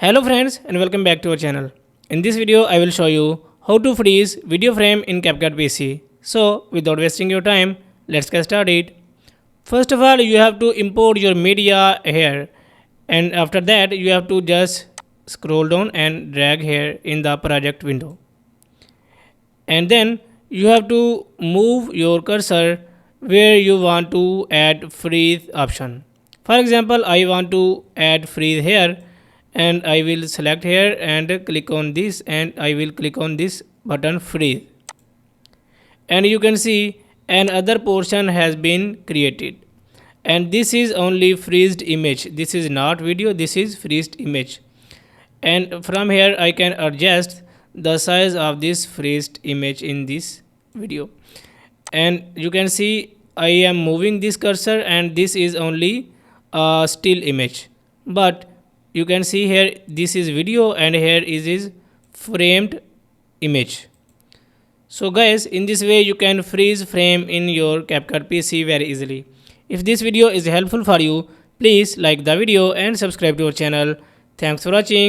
Hello friends and welcome back to our channel. In this video I will show you how to freeze video frame in Capcut PC. So without wasting your time, let's get started. First of all, you have to import your media here, and after that you have to just scroll down and drag here in the project window. And then you have to move your cursor where you want to add freeze option. For example, I want to add freeze here, and I will select here and click on this, and I will click on this button freeze, and you can see another portion has been created, and this is only freezed image. This is not video, this is freezed image. And from here I can adjust the size of this freezed image in this video, and you can see I am moving this cursor and this is only a still image, but you can see here this is video and here is framed image. So guys, in this way you can freeze frame in your Capcut PC very easily. If this video is helpful for you, please like the video and subscribe to our channel. Thanks for watching.